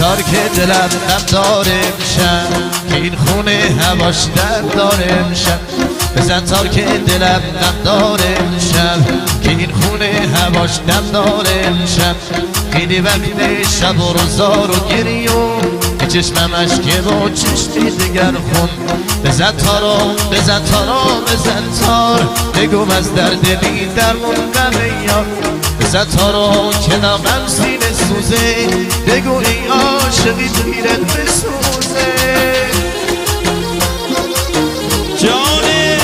تار که دلم غم داره میشم که این خونه هواش درد داره میشم بزن تار که دلم غم داره میشم که این خونه هواش دم داره میشم خیلی وقت شب و روزا رو گریون که چشممش که با چشمی دگر خون بزن تارو بزن تارو بزن تار بگم از درد بی درمون غم یار بزن تارو که نامم سینه سوزه بگو ای عاشقی دیرت بسوزه جانه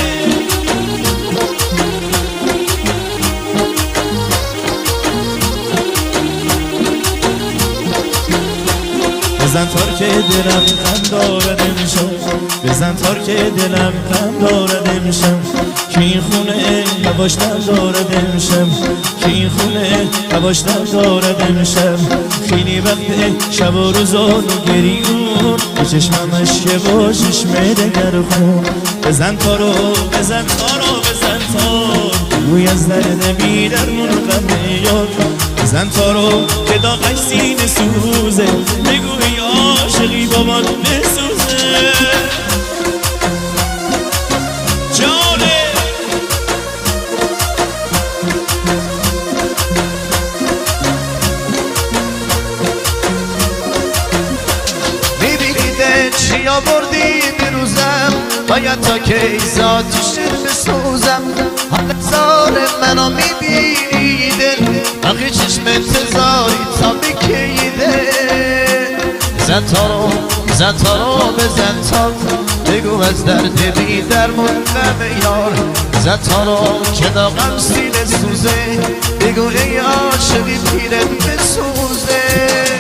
بزن تار که دلم غم دارد امشب بزن تار که دلم غم دارد امشب که این خونه هواش دم دارد امشب که این خونه هواش دم دارد امشب خیلی وقت شب و روزان و گریون به چشممش که با چشمه دگر خون بزن تارو بزن تارو بزن تار روی از درد بی درمون غم یار بزن تارو که داغش سینه سوزه بگو ای عاشقی بابات بسوزه جانه میبینیده چی آوردی بروزم باید تا که ذاتیش بسوزم حال زار منو میبینی دل آخی چشم انتظاری تا بکیده بزن تارو بزن تارو بزن تارو بگو از درد بی درمون غم یار بزن تارو که داغم سینه سوزه بگو ای عاشقی پیرت بسوزه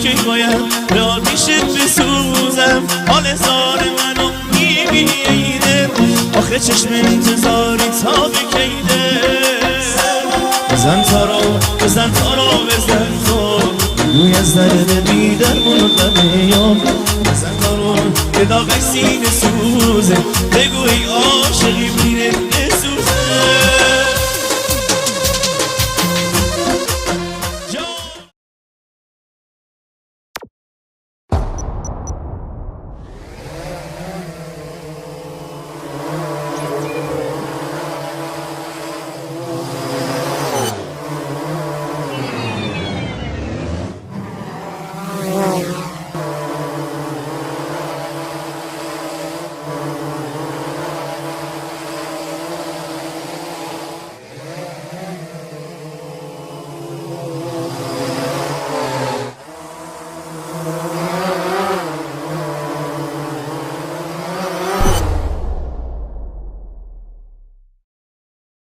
که باید به آتیشت بسوزم حال زار منو میبینیده آخه چشم انتظاری تا بکیده بزن تارو بزن تارو بزن تارو روی از درد بی درمون غم یار بزن تارو که داغش سینه سوزه بگو ای عاشقی میره